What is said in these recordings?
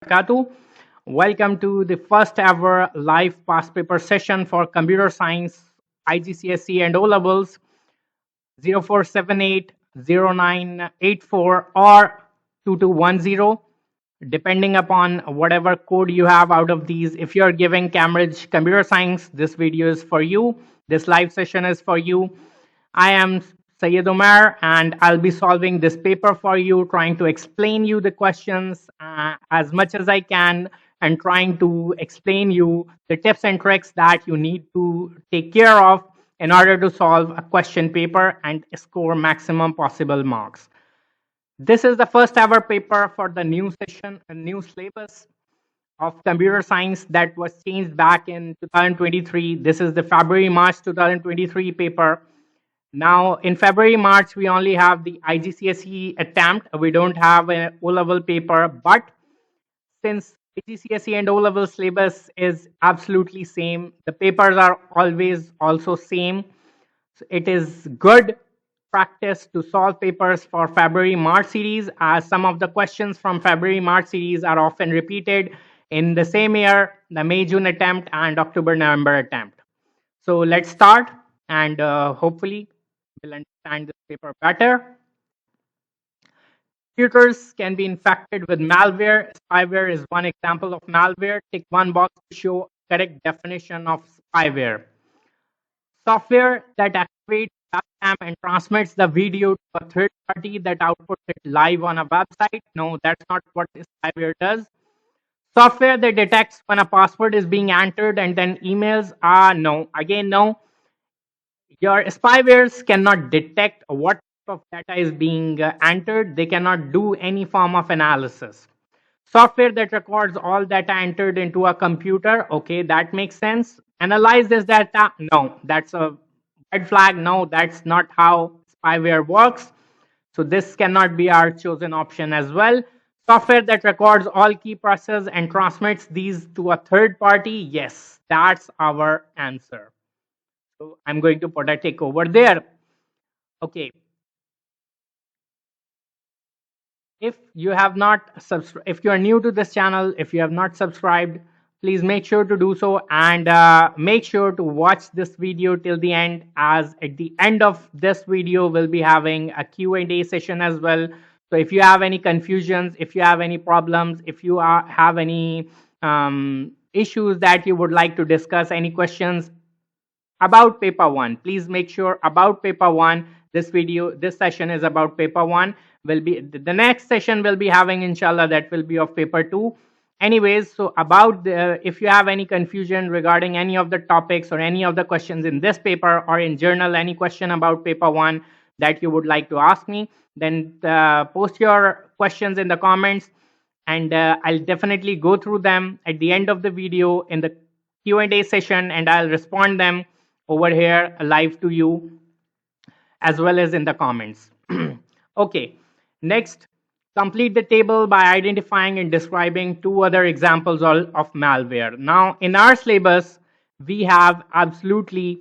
Barakatuh. Welcome to the first ever live past paper session for computer science, IGCSE and O levels 04780984 or 2210, depending upon whatever code you have out of these. If you're giving Cambridge Computer Science, this video is for you. This live session is for you. I am Sayed Omar and I'll be solving this paper for you, trying to explain you the questions as much as I can and trying to explain you the tips and tricks that you need to take care of in order to solve a question paper and score maximum possible marks. This is the first ever paper for the new session, a new syllabus of computer science that was changed back in 2023. This is the February March 2023 paper. Now, in February, March, we only have the IGCSE attempt. We don't have an O-level paper, but since IGCSE and O-level syllabus is absolutely same, the papers are always also same. So it is good practice to solve papers for February March series, as some of the questions from February March series are often repeated in the same year, the May June attempt and October November attempt. So let's start and hopefully we'll understand this paper better. Computers can be infected with malware. Spyware is one example of malware. Tick one box to show correct definition of spyware. Software that activates webcam and transmits the video to a third party that outputs it live on a website. No, that's not what spyware does. Software that detects when a password is being entered and then emails. No. Again, no. Your spywares cannot detect what type of data is being entered. They cannot do any form of analysis. Software that records all data entered into a computer. Okay, that makes sense. Analyze this data. No, that's a red flag. No, that's not how spyware works. So this cannot be our chosen option as well. Software that records all key processes and transmits these to a third party. Yes, that's our answer. So I'm going to put a tick over there. Okay. If you have not if you are new to this channel, if you have not subscribed, please make sure to do so and make sure to watch this video till the end, as at the end of this video we'll be having a Q&A session as well. So if you have any confusions, if you have any problems, if you have any issues that you would like to discuss, any questions about paper 1, please make sure about paper 1. This session is about paper 1. Will be the next session will be having, inshallah, that will be of paper 2. Anyways, so about if you have any confusion regarding any of the topics or any of the questions in this paper or in journal, any question about paper 1 that you would like to ask me, then post your questions in the comments and I'll definitely go through them at the end of the video in the Q&A session, and I'll respond them over here live to you as well as in the comments. Okay, next, complete the table by identifying and describing two other examples of malware. Now, in our syllabus, we have absolutely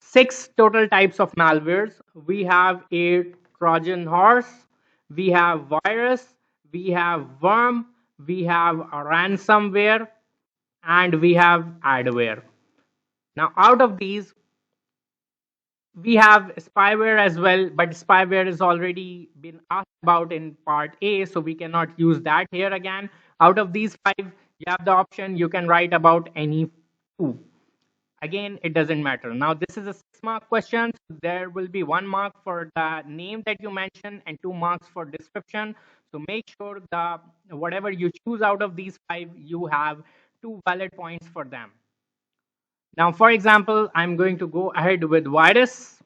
6 total types of malwares. We have a Trojan horse, we have virus, we have worm, we have a ransomware, and we have adware. Now, out of these, we have spyware as well, but spyware has already been asked about in part A, so we cannot use that here again. Out of these 5, you have the option, you can write about any 2. Again, it doesn't matter. Now, this is a 6-mark question. So there will be 1 mark for the name that you mention and 2 marks for description. So make sure that whatever you choose out of these 5, you have 2 valid points for them. Now, for example, I'm going to go ahead with virus.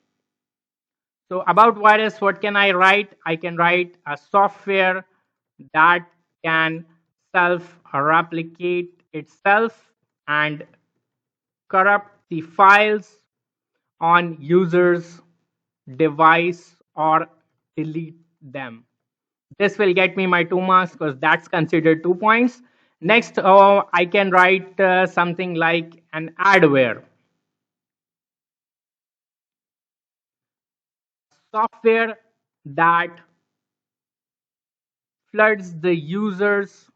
So about virus, what can I write? I can write a software that can self-replicate itself and corrupt the files on users' device or delete them. This will get me my 2 marks because that's considered 2 points. Next, I can write something like an adware. Software that floods the user's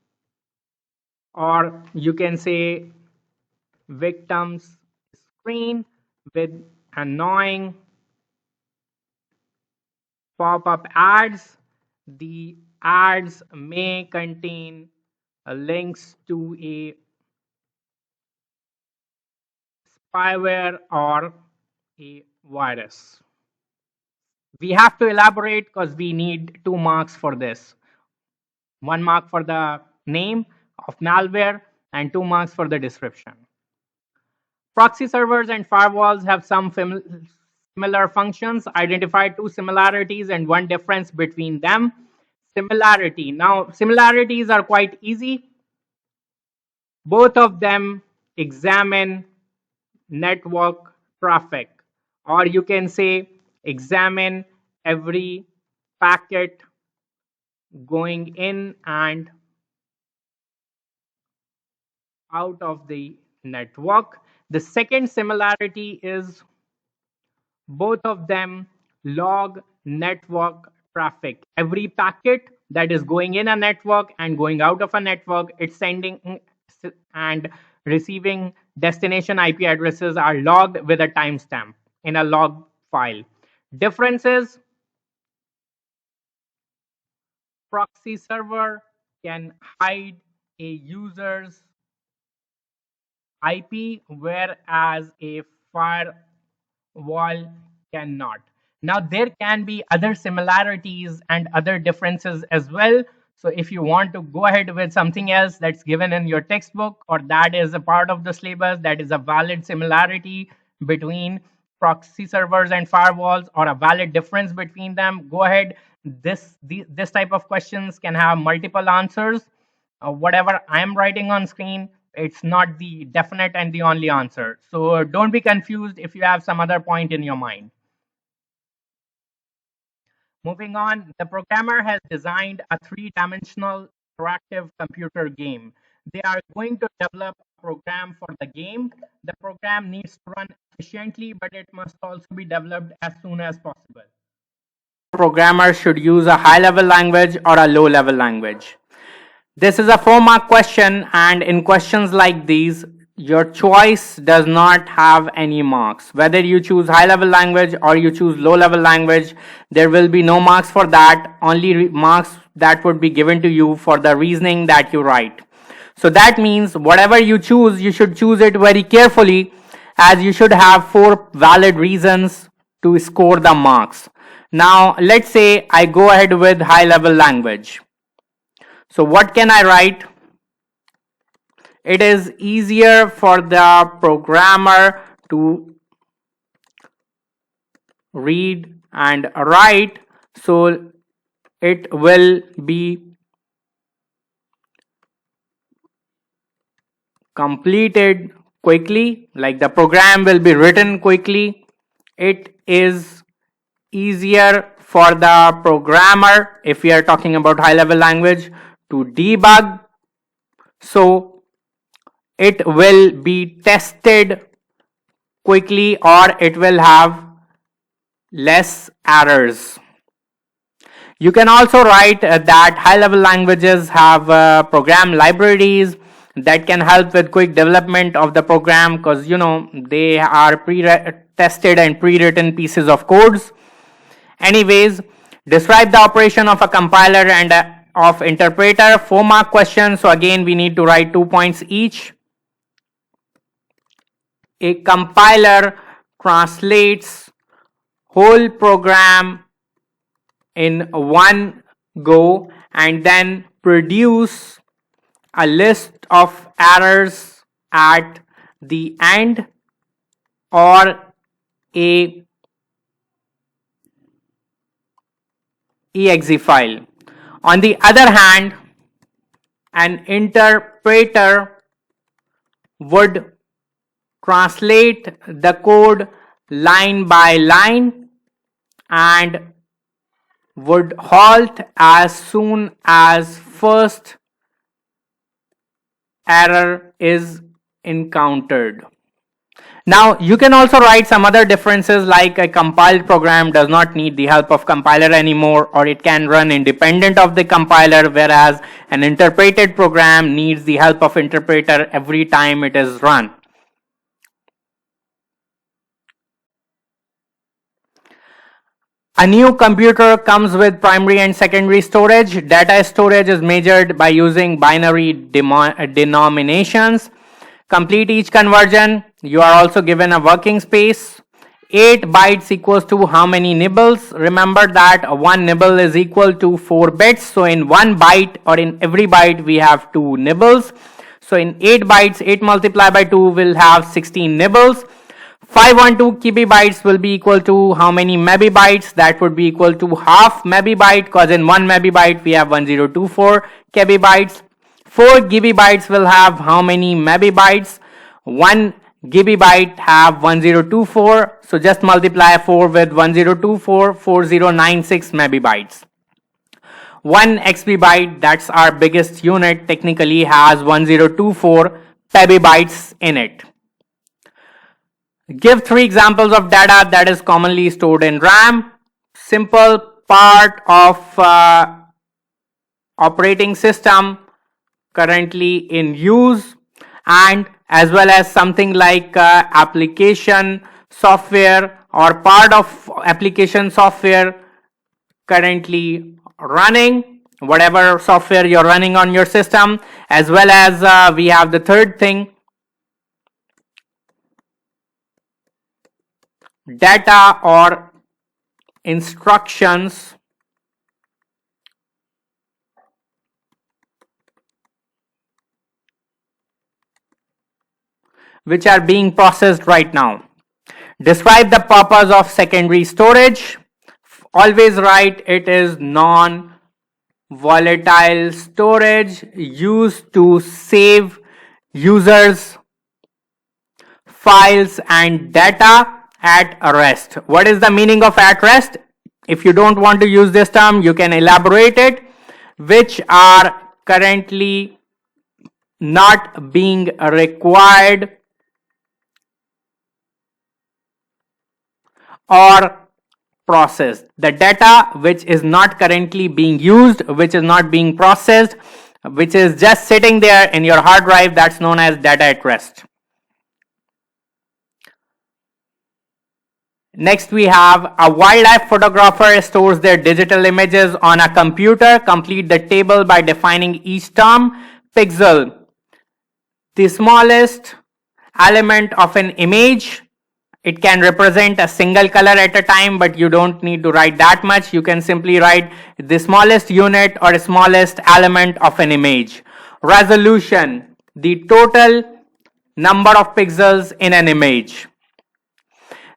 or you can say victim's screen with annoying pop-up ads. The ads may contain links to a spyware or a virus. We have to elaborate because we need 2 marks for this. 1 mark for the name of malware and 2 marks for the description. Proxy servers and firewalls have some similar functions. Identify 2 similarities and 1 difference between them. Similarity. Now, similarities are quite easy. Both of them examine network traffic, or you can say examine every packet going in and out of the network. The second similarity is both of them log network traffic. Every packet that is going in a network and going out of a network, it's sending and receiving destination IP addresses are logged with a timestamp in a log file. Differences: proxy server can hide a user's IP, whereas a firewall cannot. Now, there can be other similarities and other differences as well. So, if you want to go ahead with something else that's given in your textbook or that is a part of the syllabus, that is a valid similarity between proxy servers and firewalls or a valid difference between them, go ahead. This type of questions can have multiple answers. Whatever I'm writing on screen, it's not the definite and the only answer. So don't be confused if you have some other point in your mind. Moving on, the programmer has designed a 3-dimensional interactive computer game. They are going to develop a program for the game. The program needs to run efficiently, but it must also be developed as soon as possible. Programmer should use a high-level language or a low-level language. This is a 4-mark question, and in questions like these, your choice does not have any marks. Whether you choose high-level language or you choose low-level language, there will be no marks for that, only marks that would be given to you for the reasoning that you write. So that means whatever you choose, you should choose it very carefully, as you should have 4 valid reasons to score the marks. Now, let's say I go ahead with high-level language. So what can I write? It is easier for the programmer to read and write, so it will be completed quickly, like the program will be written quickly. It is easier for the programmer, if we are talking about high level language, to debug, so it will be tested quickly or it will have less errors. You can also write that high level languages have program libraries that can help with quick development of the program, because they are pre-tested and pre-written pieces of codes. Anyways, describe the operation of a compiler and of interpreter. 4-mark question, so again we need to write 2 points each. A compiler translates whole program in one go and then produce a list of errors at the end, or a exe file. On the other hand, an interpreter would translate the code line by line and would halt as soon as first error is encountered. Now you can also write some other differences, like a compiled program does not need the help of compiler anymore, or it can run independent of the compiler, whereas an interpreted program needs the help of interpreter every time it is run. A new computer comes with primary and secondary storage. Data storage is measured by using binary denominations. Complete each conversion. You are also given a working space. 8 bytes equals to how many nibbles? Remember that 1 nibble is equal to 4 bits. So in 1 byte, or in every byte, we have 2 nibbles. So in 8 bytes, 8 multiplied by 2 will have 16 nibbles. 512 kibibytes will be equal to how many mebibytes? That would be equal to half mebibyte, because in 1 mebibyte we have 1024 kibibytes. 4 gigabytes will have how many mebibytes? 1 gigabyte have 1024, so just multiply 4 with 1024, 4096 mebibytes. 1 exabyte, that's our biggest unit, technically has 1024 petabytes in it. Give 3 examples of data that is commonly stored in RAM. Simple part of operating system currently in use, and as well as something like application software or part of application software currently running, whatever software you're running on your system, as well as we have the third thing, data or instructions which are being processed right now. Describe the purpose of secondary storage. Always write it is non-volatile storage used to save users' files and data at rest. What is the meaning of at rest? If you don't want to use this term, you can elaborate it. Which are currently not being required or processed. The data which is not currently being used, which is not being processed, which is just sitting there in your hard drive, that's known as data at rest. Next, we have a wildlife photographer stores their digital images on a computer. Complete the table by defining each term. Pixel, the smallest element of an image. It can represent a single color at a time, but you don't need to write that much. You can simply write the smallest unit or smallest element of an image. Resolution, the total number of pixels in an image.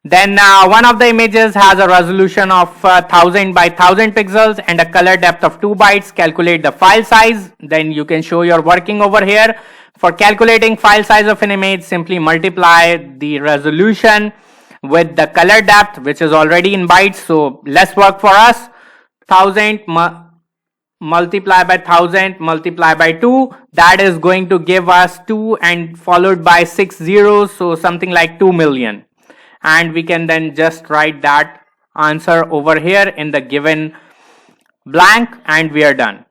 Then one of the images has a resolution of 1000 by 1000 pixels and a color depth of 2 bytes. Calculate the file size. Then you can show your working over here. For calculating file size of an image, simply multiply the resolution with the color depth, which is already in bytes, so less work for us. 1000 multiply by 1000 multiply by 2, that is going to give us 2 and followed by 6 zeros, so something like 2 million. And we can then just write that answer over here in the given blank, and we are done.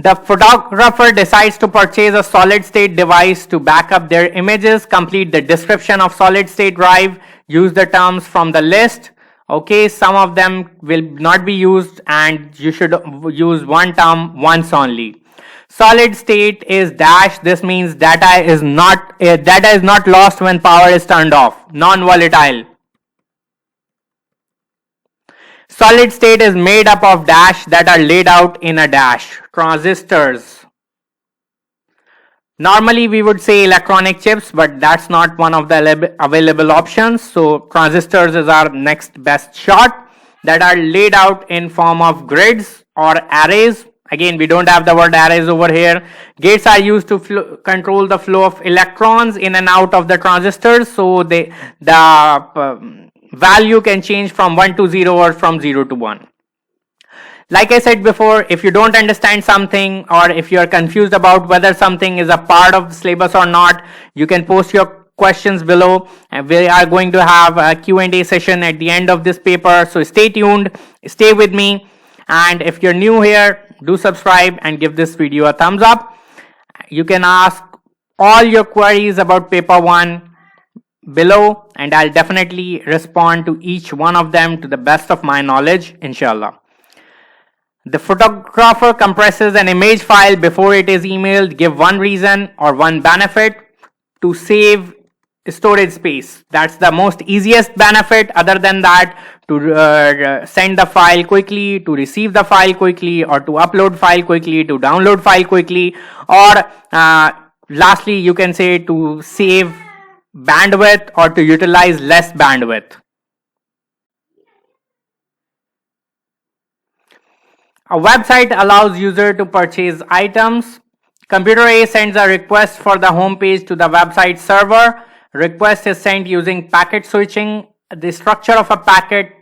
The photographer decides to purchase a solid state device to back up their images. Complete the description of solid state drive. Use the terms from the list. Okay, some of them will not be used, and you should use one term once only. Solid state is dash. This means data is not lost when power is turned off. Non-volatile. Solid state is made up of dash that are laid out in a dash. Transistors. Normally we would say electronic chips, but that's not one of the available options. So transistors is our next best shot, that are laid out in form of grids or arrays. Again, we don't have the word arrays over here. Gates are used to control the flow of electrons in and out of the transistors. So the value can change from 1 to 0 or from 0 to 1. Like I said before, if you don't understand something or if you are confused about whether something is a part of the syllabus or not, you can post your questions below, and we are going to have a Q&A session at the end of this paper. So stay tuned, stay with me, and if you're new here, do subscribe and give this video a thumbs up. You can ask all your queries about paper 1 below, and I'll definitely respond to each one of them to the best of my knowledge, inshallah. The photographer compresses an image file before it is emailed. Give one reason or one benefit: to save storage space. That's the most easiest benefit. Other than that, to send the file quickly, to receive the file quickly, or to upload file quickly, to download file quickly, or lastly, you can say to save bandwidth or to utilize less bandwidth. A website allows user to purchase items. Computer A sends a request for the home page to the website server. Request is sent using packet switching. The structure of a packet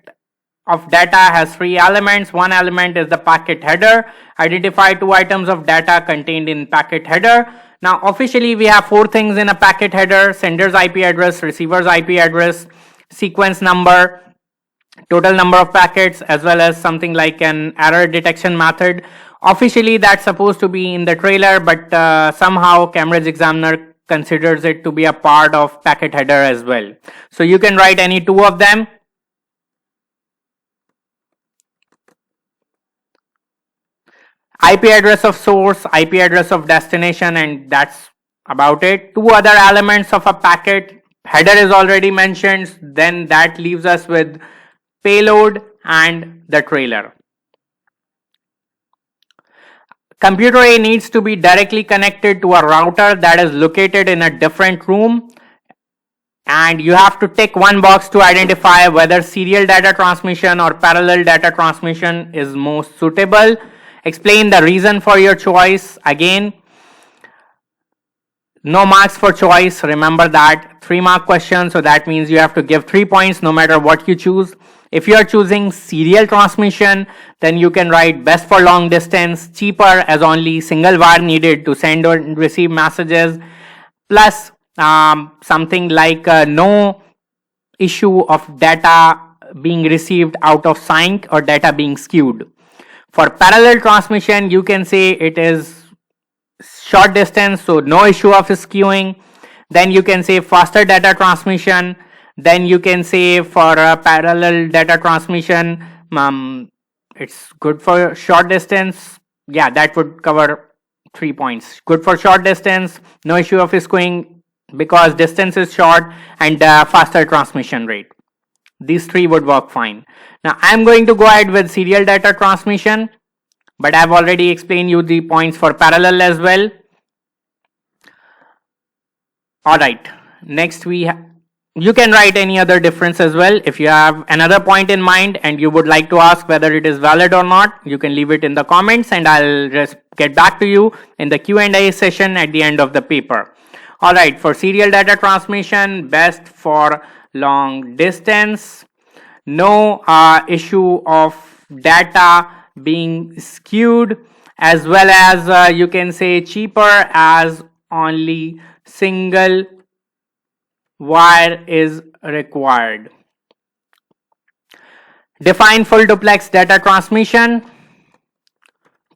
of data has 3 elements. One element is the packet header. Identify 2 items of data contained in packet header. Now officially we have 4 things in a packet header: sender's IP address, receiver's IP address, sequence number, total number of packets, as well as something like an error detection method. Officially that's supposed to be in the trailer, but somehow Cambridge examiner considers it to be a part of packet header as well. So you can write any 2 of them. IP address of source, IP address of destination, and that's about it. 2 other elements of a packet header is already mentioned. Then that leaves us with payload and the trailer. Computer A needs to be directly connected to a router that is located in a different room, and you have to tick one box to identify whether serial data transmission or parallel data transmission is most suitable. Explain the reason for your choice. Again, no marks for choice. Remember that. 3-mark question, so that means you have to give 3 points no matter what you choose. If you are choosing serial transmission, then you can write best for long distance, cheaper as only single wire needed to send or receive messages, plus something like no issue of data being received out of sync or data being skewed. For parallel transmission, you can say it is short distance, so no issue of skewing. Then you can say faster data transmission. Then you can say for parallel data transmission, it's good for short distance. Yeah, that would cover 3 points. Good for short distance, no issue of skewing because distance is short, and faster transmission rate. These 3 would work fine. Now I'm going to go ahead with serial data transmission, but I've already explained you the points for parallel as well. Alright, next you can write any other difference as well. If you have another point in mind and you would like to ask whether it is valid or not, you can leave it in the comments and I'll just get back to you in the Q&A session at the end of the paper. Alright, for serial data transmission, best for long distance, no issue of data being skewed, as well as you can say cheaper as only single wire is required. Define full duplex data transmission.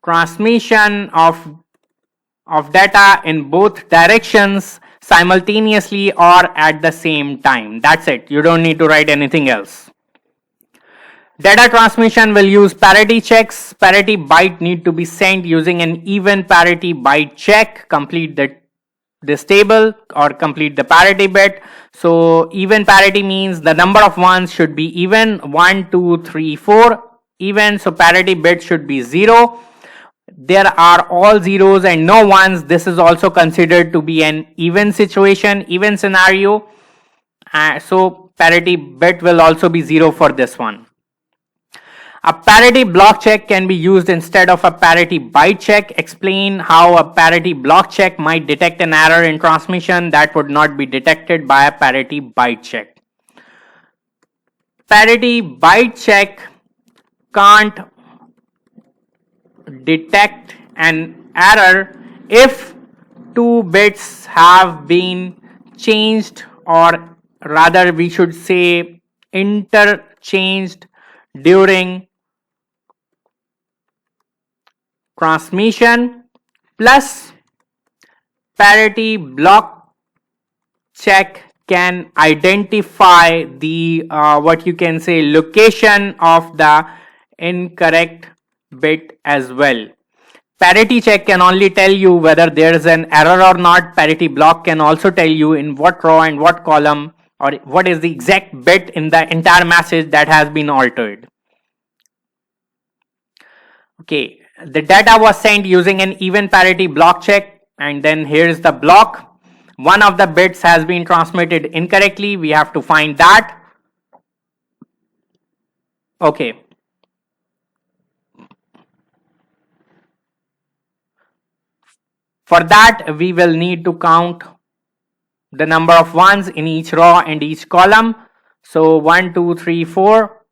Transmission of data in both directions simultaneously or at the same time. That's it. You don't need to write anything else. Data transmission will use parity checks. Parity byte need to be sent using an even parity byte check. Complete this table or complete the parity bit. So even parity means the number of ones should be even, 1, 2, 3, 4 even. So parity bit should be 0. There are all zeros and no ones. This is also considered to be an even situation, even scenario. So parity bit will also be 0 for this one. A parity block check can be used instead of a parity byte check. Explain how a parity block check might detect an error in transmission that would not be detected by a parity byte check. Parity byte check can't detect an error if two bits have been changed, or rather we should say interchanged during transmission, plus parity block check can identify the what you can say location of the incorrect bit as well. Parity check can only tell you whether there is an error or not. Parity block can also tell you in what row and what column, or what is the exact bit in the entire message that has been altered. Okay, the data was sent using an even parity block check, and then here's the block. One of the bits has been transmitted incorrectly. We have to find that. Okay. For that, we will need to count the number of ones in each row and each column. So 1, 2, 3, 4,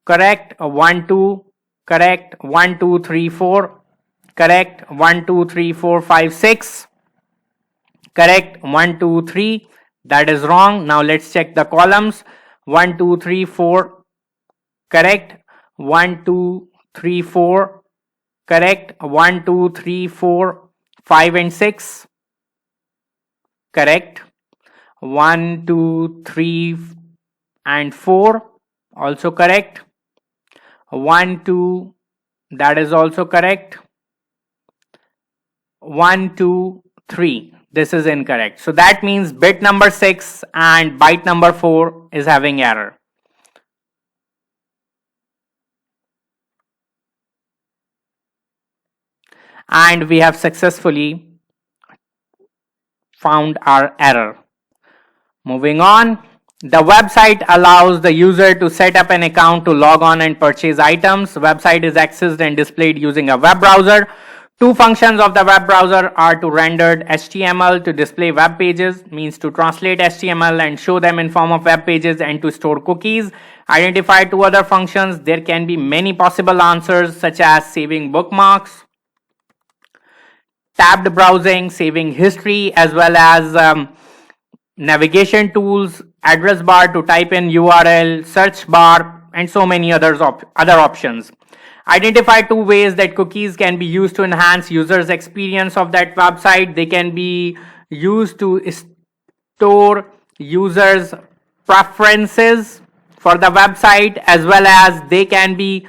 correct, 1, 2, correct, 1, 2, 3, 4, correct, 1, 2, 3, 4, 5, 6, correct, 1, 2, 3, that is wrong. Now let's check the columns. 1, 2, 3, 4, correct, 1, 2, 3, 4, correct, 1, 2, 3, 4, 5 and 6, correct, 1, 2, 3 and 4, also correct, 1, 2, that is also correct, 1, 2, 3, this is incorrect. So that means bit number 6 and byte number 4 is having error. And we have successfully found our error. Moving on, the website allows the user to set up an account to log on and purchase items. The website is accessed and displayed using a web browser. Two functions of the web browser are to render HTML to display web pages, means to translate HTML and show them in form of web pages, and to store cookies. Identify two other functions. There can be many possible answers, such as saving bookmarks, tabbed browsing, saving history, as well as navigation tools, address bar to type in URL, search bar, and so many other options. Identify two ways that cookies can be used to enhance users' experience of that website. They can be used to store users' preferences for the website, as well as they can be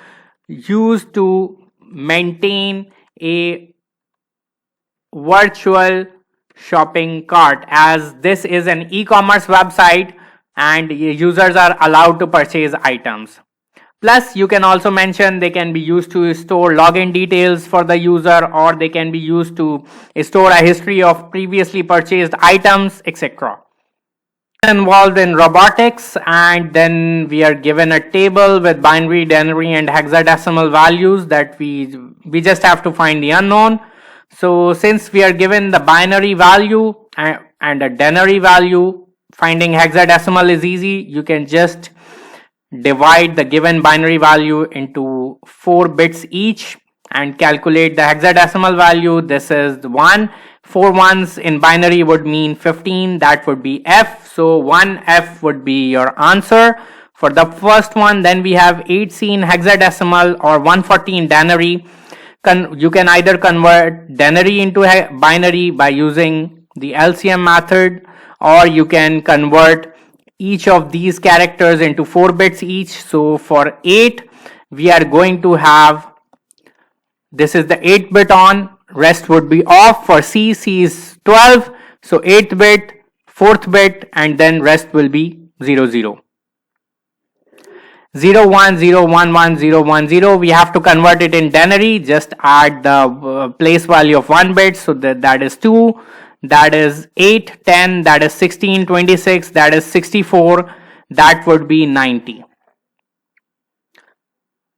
used to maintain a virtual shopping cart, as this is an e-commerce website and users are allowed to purchase items. Plus, you can also mention they can be used to store login details for the user, or they can be used to store a history of previously purchased items, etc. Involved in robotics, and then we are given a table with binary, denary, and hexadecimal values that we just have to find the unknown. So since we are given the binary value and a denary value, finding hexadecimal is easy. You can just divide the given binary value into 4 bits each and calculate the hexadecimal value. This is the 1. 4 ones in binary would mean 15. That would be F. So 1F would be your answer for the first one. Then we have 8C in hexadecimal or 140 in denary. You can either convert denary into binary by using the LCM method, or you can convert each of these characters into 4 bits each. So for 8, we are going to have, this is the 8 bit on, rest would be off. For C is 12, so 8th bit, 4th bit, and then rest will be 00. 0 1 0 1 1 0 1 0. We have to convert it in denary. Just add the place value of 1 bit. So that is 2, that is 8, 10, that is 16, 26, that is 64, that would be 90.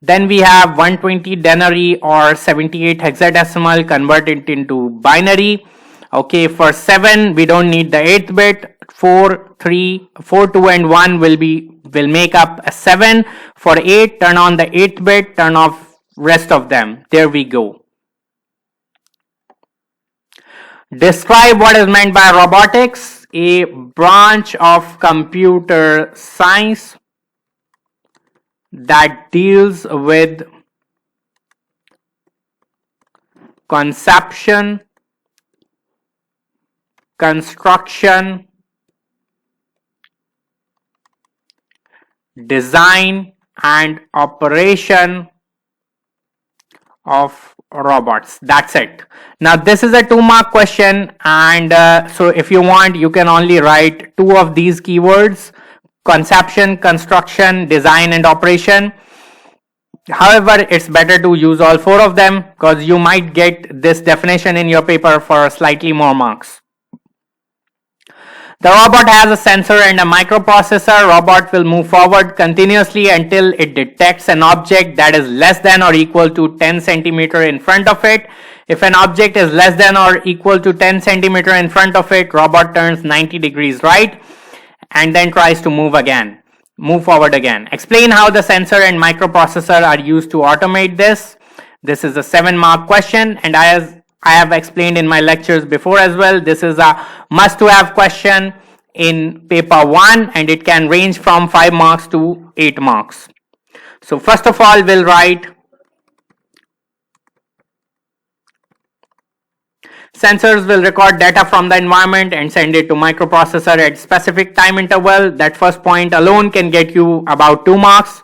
Then we have 120 denary or 78 hexadecimal, convert it into binary. Okay, for 7 we don't need the 8th bit. 4, 3, 4, 2 and 1 will make up a 7. For 8, turn on the 8th bit, turn off rest of them. There we go. Describe what is meant by robotics, a branch of computer science that deals with conception, construction, design, and operation of robots. That's it. Now this is a 2-mark question, and so if you want, you can only write 2 of these keywords: conception, construction, design, and operation. However, it's better to use all 4 of them because you might get this definition in your paper for slightly more marks. The robot has a sensor and a microprocessor. Robot will move forward continuously until it detects an object that is less than or equal to 10 centimeter in front of it. If an object is less than or equal to 10 centimeter in front of it, robot turns 90 degrees right and then tries to move forward again. Explain how the sensor and microprocessor are used to automate this. This is a 7-mark question, and I have explained in my lectures before as well. This is a must-to-have question in paper 1, and it can range from 5 marks to 8 marks. So first of all, we'll write sensors will record data from the environment and send it to microprocessor at specific time interval. That first point alone can get you about 2 marks.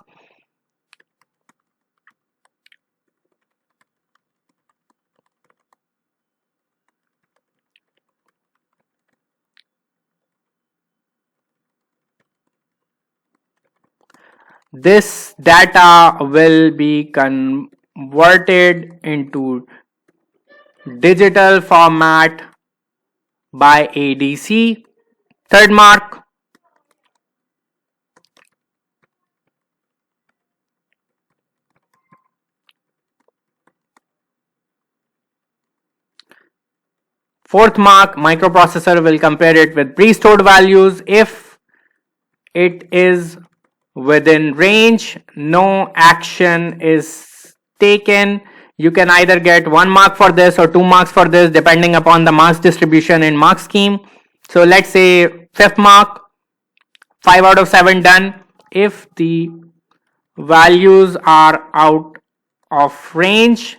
This data will be converted into digital format by ADC. 3rd mark. Fourth mark, microprocessor will compare it with pre-stored values. If it is within range, no action is taken. You can either get 1 mark for this or 2 marks for this depending upon the marks distribution in mark scheme. So let's say 5th mark, 5 out of 7 done. If the values are out of range,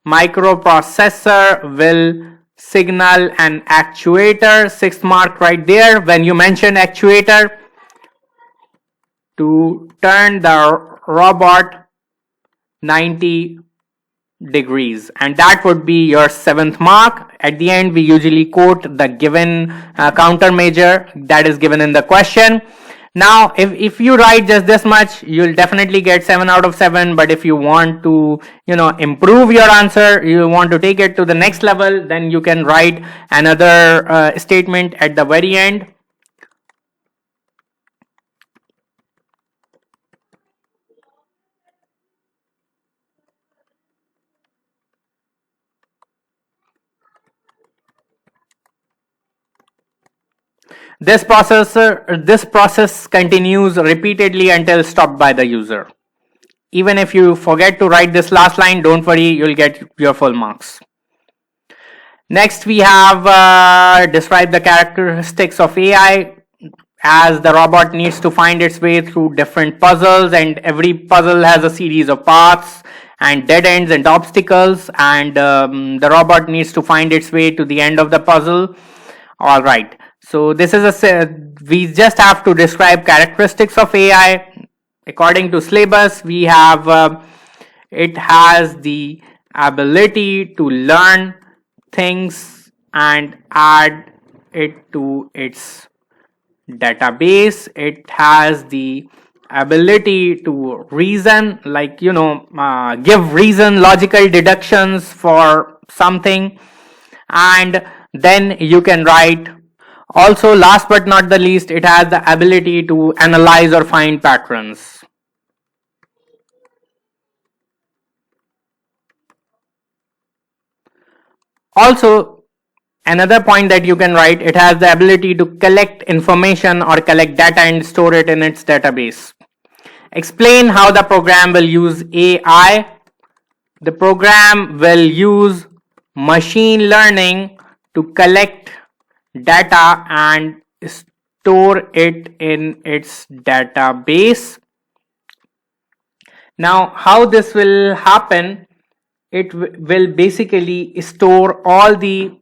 microprocessor will signal an actuator. 6th mark right there. When you mention actuator, to turn the robot 90 degrees, and that would be your 7th mark. At the end, we usually quote the given countermeasure that is given in the question. Now, if you write just this much, you'll definitely get 7 out of 7. But if you want to, improve your answer, you want to take it to the next level, then you can write another statement at the very end. This process continues repeatedly until stopped by the user. Even if you forget to write this last line, don't worry, you'll get your full marks. Next, we have described the characteristics of AI, as the robot needs to find its way through different puzzles, and every puzzle has a series of paths and dead ends and obstacles, and the robot needs to find its way to the end of the puzzle. All right. So this is we just have to describe characteristics of AI. According to syllabus, we have it has the ability to learn things and add it to its database. It has the ability to reason, like give reason, logical deductions for something, and then you can write. Also, last but not the least, it has the ability to analyze or find patterns. Also, another point that you can write, it has the ability to collect information or collect data and store it in its database. Explain how the program will use AI The program will use machine learning to collect data and store it in its database. Now, how this will happen? It will basically store all the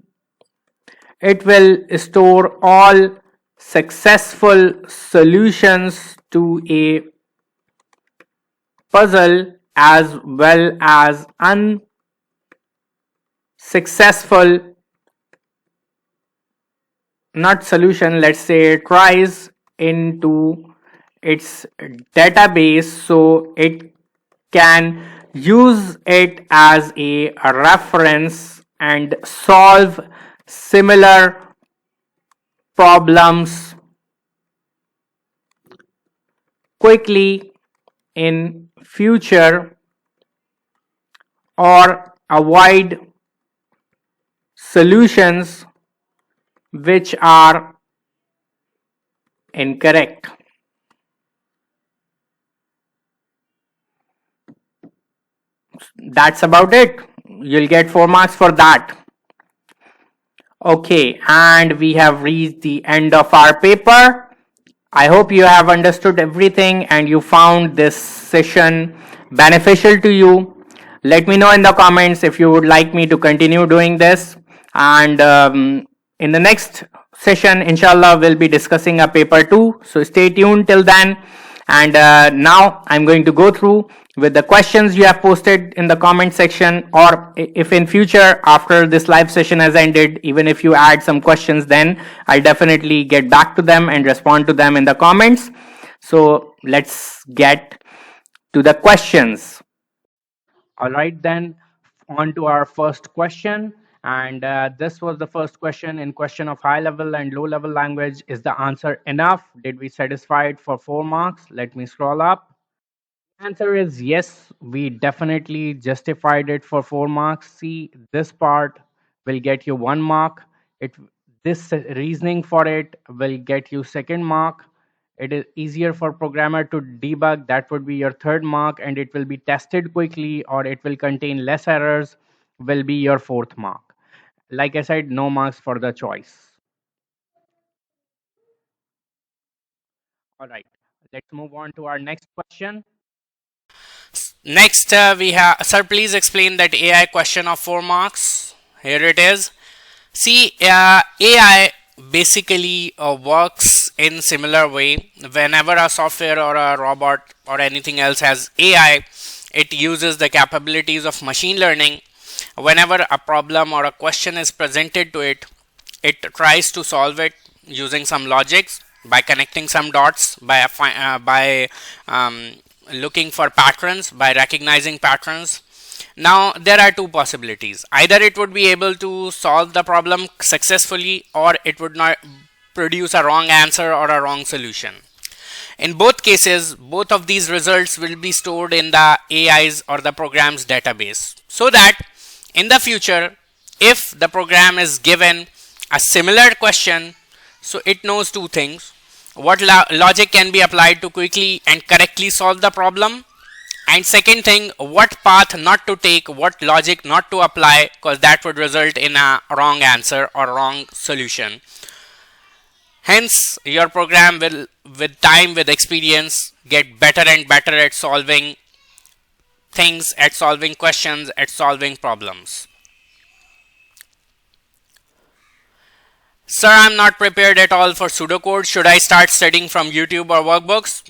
it will store all successful solutions to a puzzle as well as unsuccessful, not solution, let's say tries, into its database, so it can use it as a reference and solve similar problems quickly in future or avoid solutions which are incorrect. That's about it. You'll get 4 marks for that. Okay, and we have reached the end of our paper. I hope you have understood everything and you found this session beneficial to you. Let me know in the comments if you would like me to continue doing this. And in the next session, inshallah, we'll be discussing a paper 2. So stay tuned till then. And now I'm going to go through with the questions you have posted in the comment section, or if in future after this live session has ended, even if you add some questions, then I'll definitely get back to them and respond to them in the comments. So let's get to the questions. All right, then on to our first question. And this was the first question. In question of high level and low level language, is the answer enough? Did we satisfy it for 4 marks? Let me scroll up. Answer is yes, we definitely justified it for 4 marks. See, this part will get you 1 mark. This reasoning for it will get you 2nd mark. It is easier for programmer to debug, that would be your 3rd mark, and it will be tested quickly or it will contain less errors, will be your 4th mark. Like I said, no marks for the choice. All right, let's move on to our next question. Next, we have, sir, please explain that AI question of 4 marks. Here it is. See, AI basically works in similar way. Whenever a software or a robot or anything else has AI, it uses the capabilities of machine learning. Whenever a problem or a question is presented to it, it tries to solve it using some logics, by connecting some dots, by looking for patterns, by recognizing patterns. Now there are two possibilities: either it would be able to solve the problem successfully, or it would not produce a wrong answer or a wrong solution. In both cases, both of these results will be stored in the AI's or the program's database, so that in the future, if the program is given a similar question, so it knows two things: what logic can be applied to quickly and correctly solve the problem, and second thing, what path not to take, what logic not to apply, because that would result in a wrong answer or wrong solution. Hence, your program will, with time, with experience, get better and better at solving things, at solving questions, at solving problems. Sir, I'm not prepared at all for pseudocode. Should I start studying from YouTube or workbooks?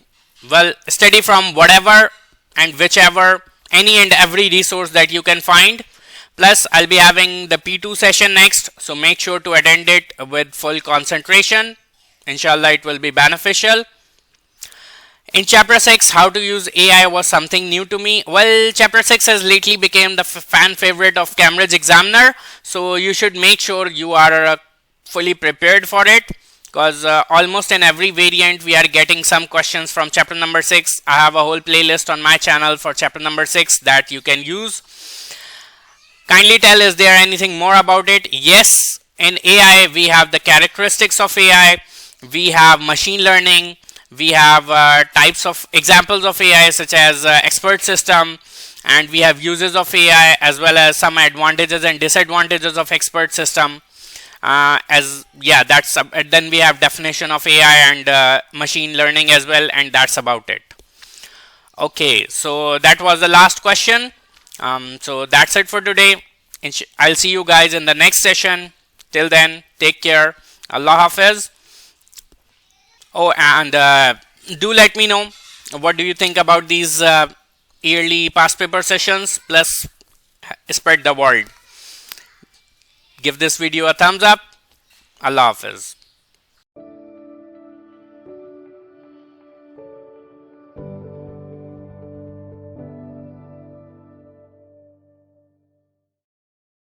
Well, study from whatever and whichever, any and every resource that you can find. Plus, I'll be having the P2 session next, so make sure to attend it with full concentration. Inshallah, it will be beneficial. In chapter 6, how to use AI was something new to me. Well, chapter 6 has lately become the fan favorite of Cambridge Examiner, so you should make sure you are fully prepared for it, because almost in every variant we are getting some questions from chapter number 6. I have a whole playlist on my channel for chapter number 6 that you can use. Kindly tell, is there anything more about it? Yes, in AI we have the characteristics of AI, we have machine learning, we have types of examples of AI such as expert system, and we have uses of AI as well as some advantages and disadvantages of expert system. Then we have definition of AI and machine learning as well, and that's about it. Okay, so that was the last question. So that's it for today. I'll see you guys in the next session. Till then, take care. Allah Hafiz. Oh, and do let me know what do you think about these yearly past paper sessions. Plus, spread the word. Give this video a thumbs up. Allah Hafiz.